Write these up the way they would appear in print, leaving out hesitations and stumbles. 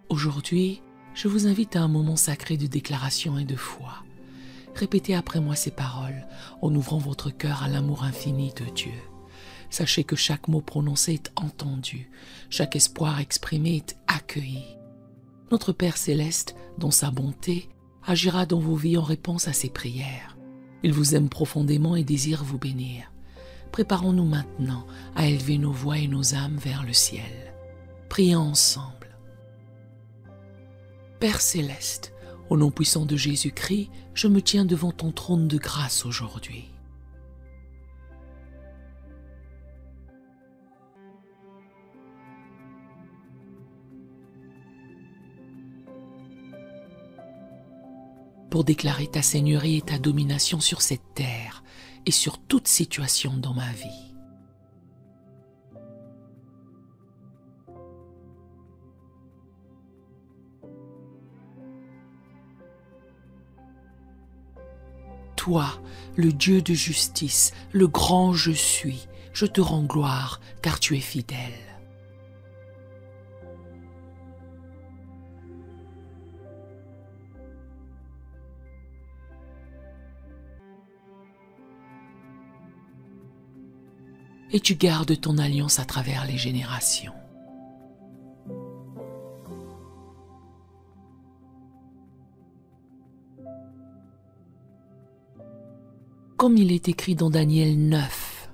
Aujourd'hui, je vous invite à un moment sacré de déclaration et de foi. Répétez après moi ces paroles en ouvrant votre cœur à l'amour infini de Dieu. Sachez que chaque mot prononcé est entendu, chaque espoir exprimé est accueilli. Notre Père céleste, dans sa bonté, agira dans vos vies en réponse à ces prières. Il vous aime profondément et désire vous bénir. Préparons-nous maintenant à élever nos voix et nos âmes vers le ciel. Prions ensemble. Père céleste, au nom puissant de Jésus-Christ, je me tiens devant ton trône de grâce aujourd'hui. Pour déclarer ta seigneurie et ta domination sur cette terre et sur toute situation dans ma vie. Toi, le Dieu de justice, le grand je suis, je te rends gloire car tu es fidèle. Et tu gardes ton alliance à travers les générations. Comme il est écrit dans Daniel 9.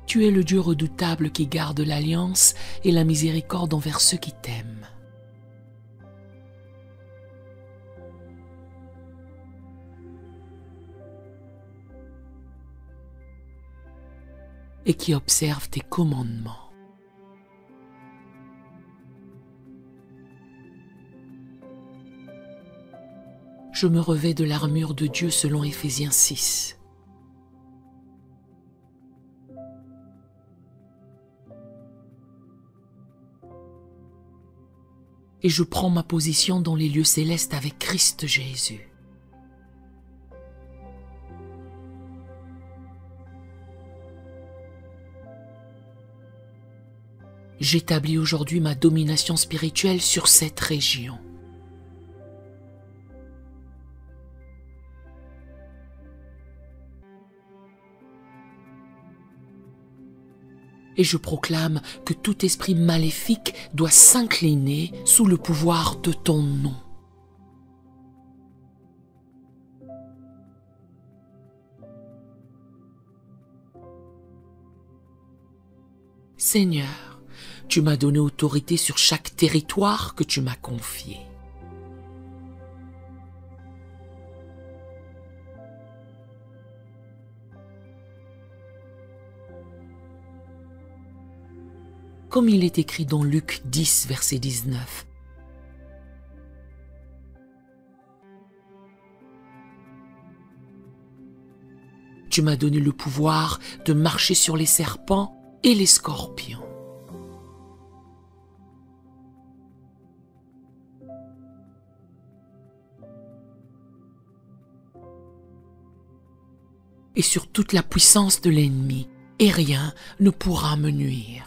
Tu es le Dieu redoutable qui garde l'alliance et la miséricorde envers ceux qui t'aiment. Et qui observe tes commandements. Je me revêts de l'armure de Dieu selon Éphésiens 6. Et je prends ma position dans les lieux célestes avec Christ Jésus. J'établis aujourd'hui ma domination spirituelle sur cette région. Et je proclame que tout esprit maléfique doit s'incliner sous le pouvoir de ton nom. Seigneur, tu m'as donné autorité sur chaque territoire que tu m'as confié. Comme il est écrit dans Luc 10, verset 19. Tu m'as donné le pouvoir de marcher sur les serpents et les scorpions. Et sur toute la puissance de l'ennemi, et rien ne pourra me nuire.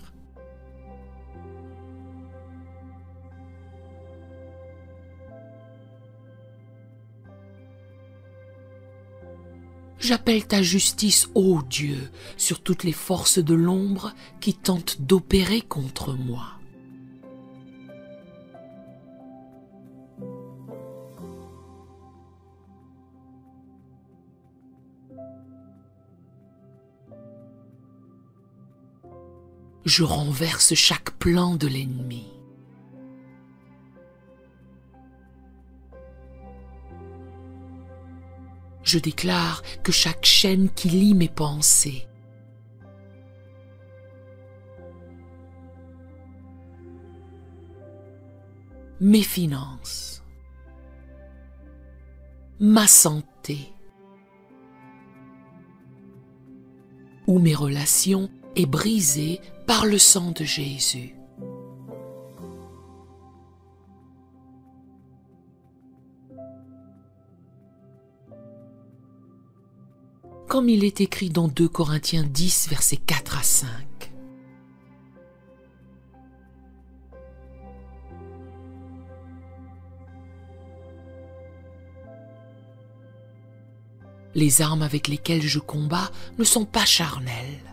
J'appelle ta justice, ô Dieu, sur toutes les forces de l'ombre qui tentent d'opérer contre moi. Je renverse chaque plan de l'ennemi. Je déclare que chaque chaîne qui lie mes pensées, mes finances, ma santé ou mes relations est brisée par le sang de Jésus. comme il est écrit dans 2 Corinthiens 10, versets 4 à 5. Les armes avec lesquelles je combats ne sont pas charnelles.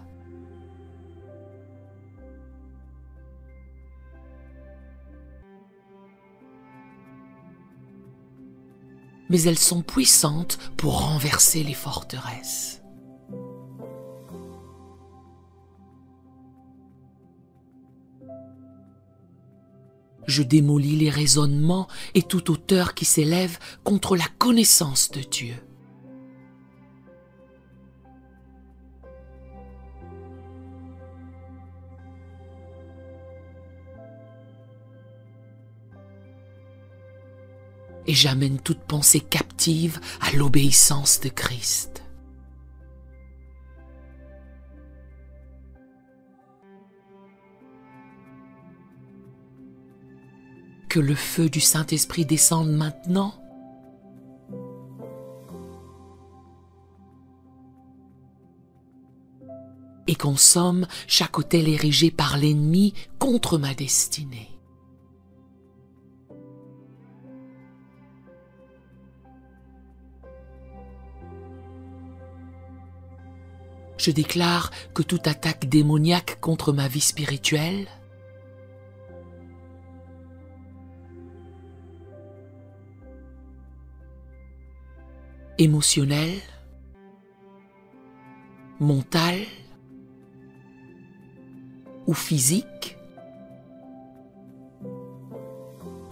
Mais elles sont puissantes pour renverser les forteresses. Je démolis les raisonnements et toute hauteur qui s'élève contre la connaissance de Dieu. Et j'amène toute pensée captive à l'obéissance de Christ. Que le feu du Saint-Esprit descende maintenant et consomme chaque autel érigé par l'ennemi contre ma destinée. Je déclare que toute attaque démoniaque contre ma vie spirituelle, émotionnelle, mentale ou physique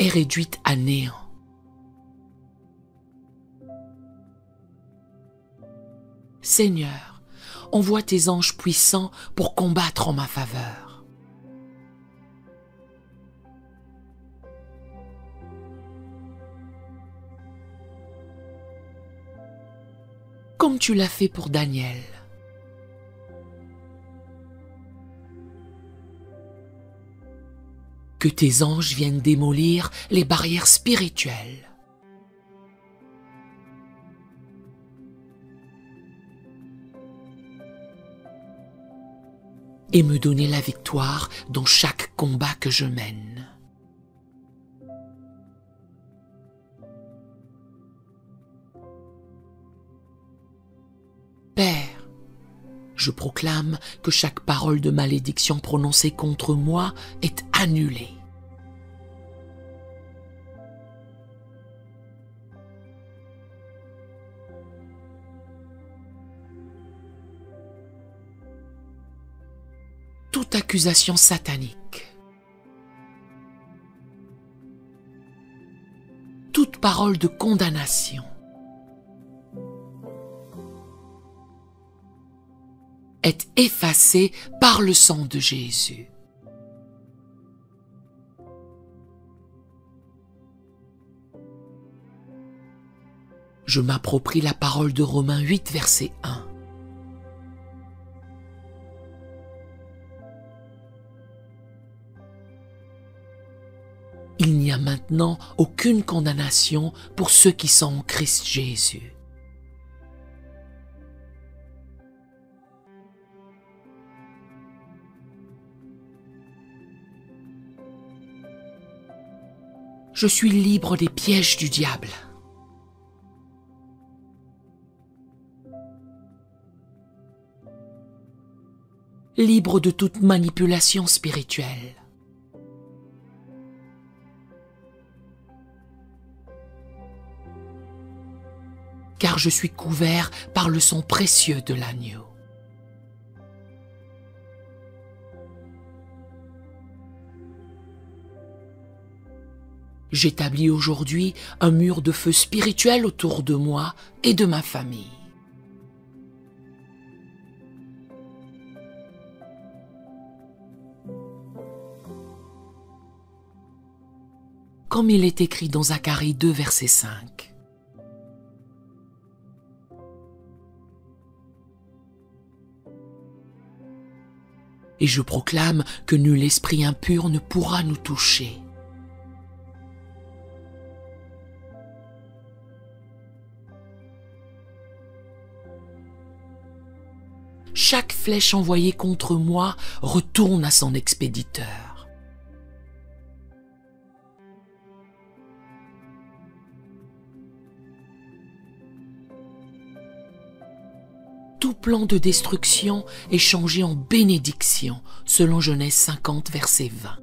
est réduite à néant. Seigneur, envoie tes anges puissants pour combattre en ma faveur. Comme tu l'as fait pour Daniel. Que tes anges viennent démolir les barrières spirituelles. Et me donner la victoire dans chaque combat que je mène. Père, je proclame que chaque parole de malédiction prononcée contre moi est annulée. Toute accusation satanique, toute parole de condamnation est effacée par le sang de Jésus. Je m'approprie la parole de Romains 8, verset 1. Il n'y a maintenant aucune condamnation pour ceux qui sont en Christ Jésus. Je suis libre des pièges du diable. Libre de toute manipulation spirituelle. Car je suis couvert par le sang précieux de l'agneau. J'établis aujourd'hui un mur de feu spirituel autour de moi et de ma famille. Comme il est écrit dans Zacharie 2, verset 5. Et je proclame que nul esprit impur ne pourra nous toucher. flèche envoyée contre moi retourne à son expéditeur. Tout plan de destruction est changé en bénédiction, selon Genèse 50, verset 20.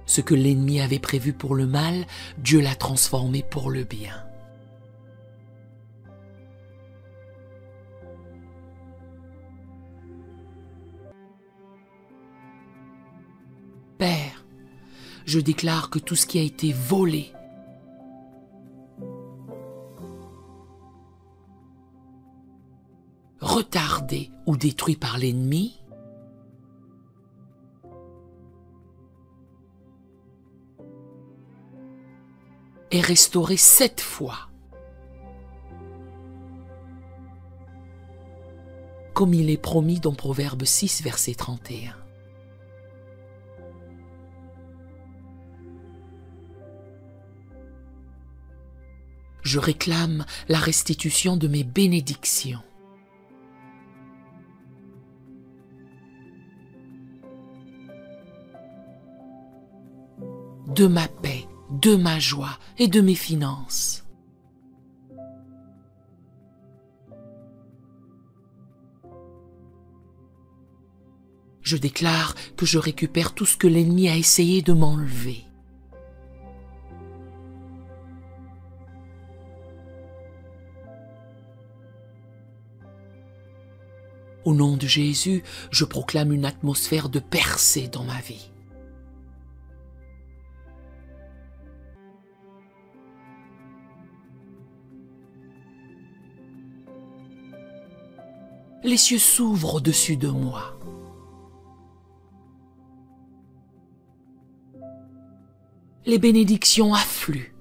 Ce que l'ennemi avait prévu pour le mal, Dieu l'a transformé pour le bien. Père, je déclare que tout ce qui a été volé, retardé ou détruit par l'ennemi, est restauré 7 fois, comme il est promis dans Proverbe 6, verset 31. Je réclame la restitution de mes bénédictions. De ma paix, de ma joie et de mes finances. Je déclare que je récupère tout ce que l'ennemi a essayé de m'enlever. Au nom de Jésus, je proclame une atmosphère de percée dans ma vie. Les cieux s'ouvrent au-dessus de moi. Les bénédictions affluent.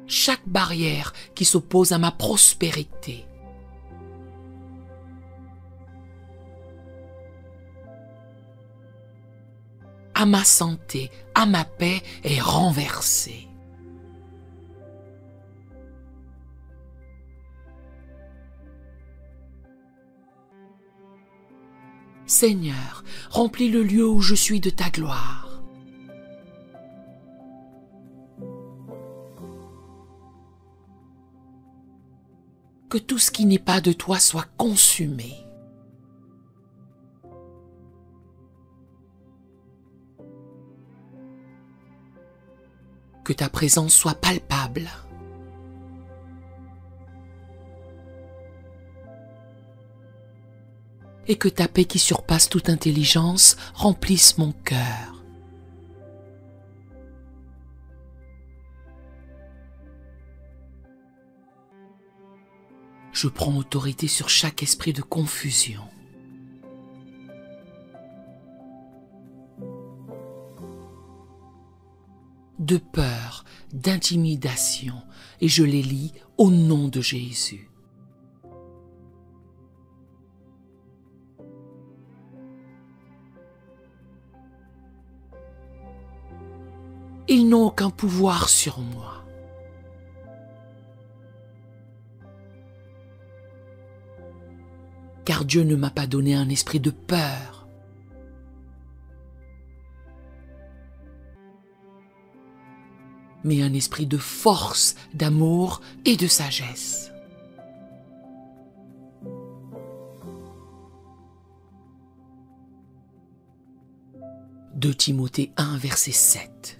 Chaque barrière qui s'oppose à ma prospérité, à ma santé, à ma paix est renversée. Seigneur, remplis le lieu où je suis de ta gloire. Que tout ce qui n'est pas de toi soit consumé. Que ta présence soit palpable. Et que ta paix qui surpasse toute intelligence remplisse mon cœur. Je prends autorité sur chaque esprit de confusion. De peur, d'intimidation, et je les lie au nom de Jésus. Ils n'ont aucun pouvoir sur moi. Car Dieu ne m'a pas donné un esprit de peur, mais un esprit de force, d'amour et de sagesse. De Timothée 1, verset 7.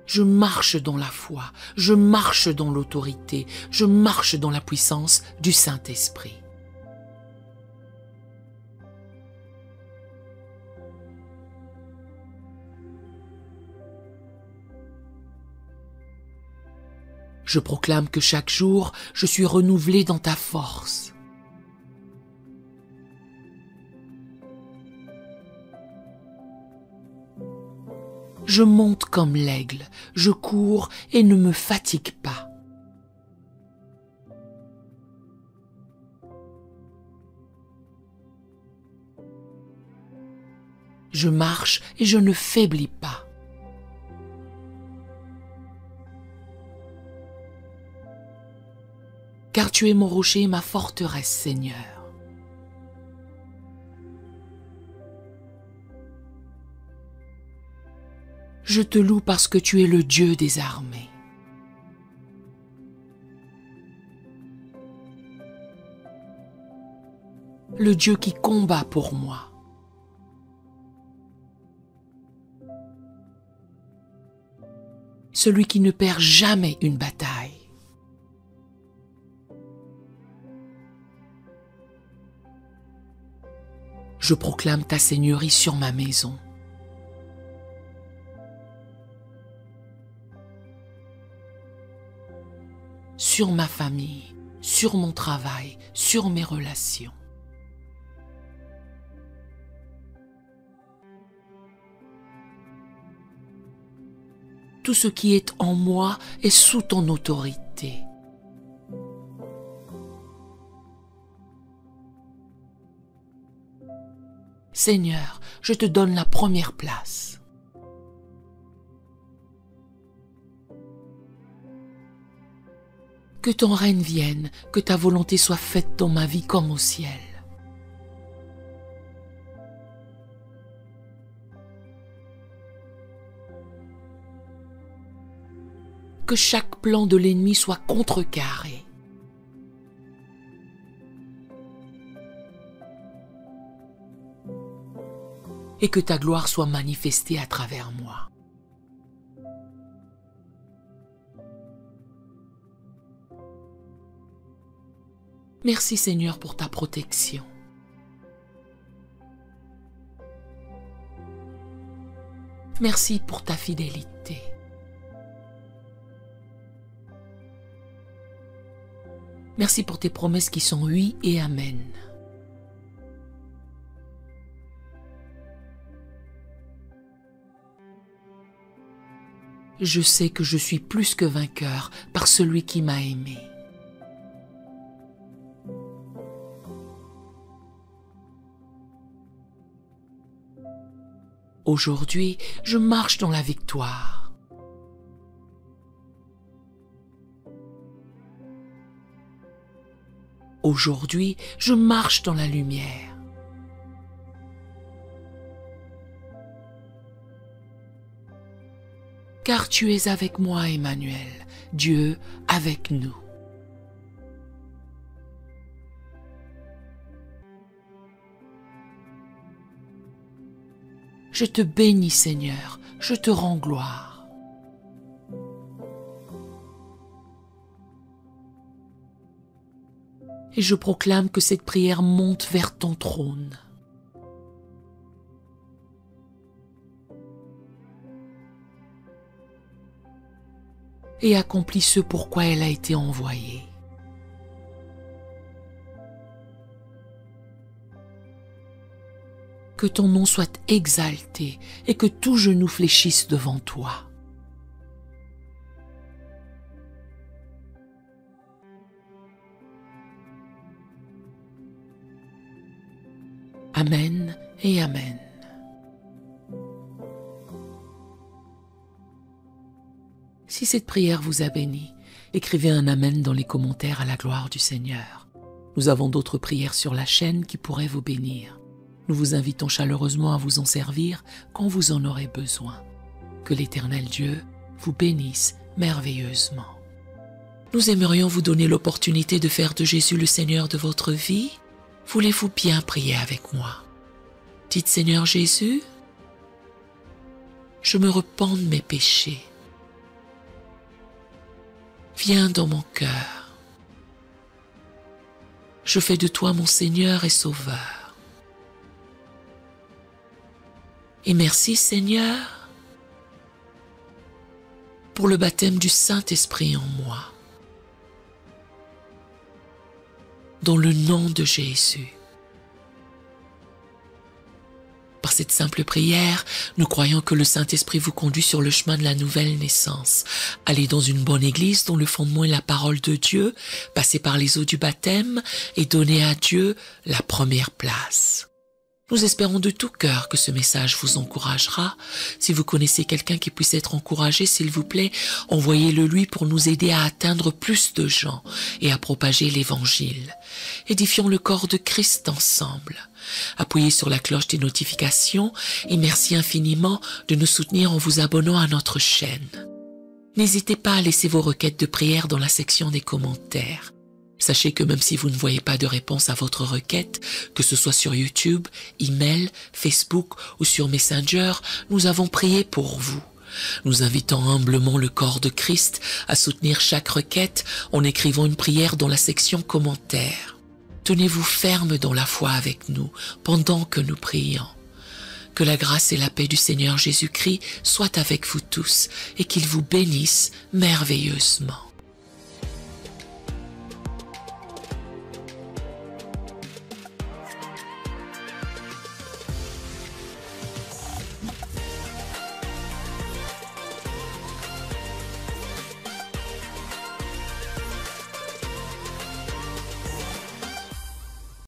Je marche dans la foi, je marche dans l'autorité, je marche dans la puissance du Saint-Esprit. Je proclame que chaque jour, je suis renouvelé dans ta force. Je monte comme l'aigle, je cours et ne me fatigue pas. Je marche et je ne faiblis pas. Car tu es mon rocher et ma forteresse, Seigneur. Je te loue parce que tu es le Dieu des armées. Le Dieu qui combat pour moi. Celui qui ne perd jamais une bataille. Je proclame ta seigneurie sur ma maison. Sur ma famille, sur mon travail, sur mes relations. Tout ce qui est en moi est sous ton autorité. Seigneur, je te donne la première place. Que ton règne vienne, que ta volonté soit faite dans ma vie comme au ciel. Que chaque plan de l'ennemi soit contrecarré. Et que ta gloire soit manifestée à travers moi. Merci Seigneur pour ta protection. Merci pour ta fidélité. Merci pour tes promesses qui sont oui et amen. Je sais que je suis plus que vainqueur par celui qui m'a aimé. Aujourd'hui, je marche dans la victoire. Aujourd'hui, je marche dans la lumière. Car tu es avec moi, Emmanuel, Dieu avec nous. Je te bénis, Seigneur, je te rends gloire. Et je proclame que cette prière monte vers ton trône. Et accomplit ce pourquoi elle a été envoyée. Que ton nom soit exalté et que tout genou fléchisse devant toi. Amen et Amen. Si cette prière vous a béni, écrivez un Amen dans les commentaires à la gloire du Seigneur. Nous avons d'autres prières sur la chaîne qui pourraient vous bénir. Nous vous invitons chaleureusement à vous en servir quand vous en aurez besoin. Que l'Éternel Dieu vous bénisse merveilleusement. Nous aimerions vous donner l'opportunité de faire de Jésus le Seigneur de votre vie. Voulez-vous bien prier avec moi? Dites Seigneur Jésus, je me repens de mes péchés. Viens dans mon cœur. Je fais de toi mon Seigneur et Sauveur. Et merci Seigneur pour le baptême du Saint-Esprit en moi. Dans le nom de Jésus. Par cette simple prière, nous croyons que le Saint-Esprit vous conduit sur le chemin de la nouvelle naissance. Allez dans une bonne église dont le fondement est la parole de Dieu, passez par les eaux du baptême et donnez à Dieu la première place. Nous espérons de tout cœur que ce message vous encouragera. Si vous connaissez quelqu'un qui puisse être encouragé, s'il vous plaît, envoyez-le lui pour nous aider à atteindre plus de gens et à propager l'Évangile. Édifions le corps de Christ ensemble. Appuyez sur la cloche des notifications et merci infiniment de nous soutenir en vous abonnant à notre chaîne. N'hésitez pas à laisser vos requêtes de prière dans la section des commentaires. Sachez que même si vous ne voyez pas de réponse à votre requête, que ce soit sur YouTube, email, Facebook ou sur Messenger, nous avons prié pour vous. Nous invitons humblement le corps de Christ à soutenir chaque requête en écrivant une prière dans la section commentaires. Tenez-vous ferme dans la foi avec nous pendant que nous prions. Que la grâce et la paix du Seigneur Jésus-Christ soient avec vous tous et qu'il vous bénisse merveilleusement.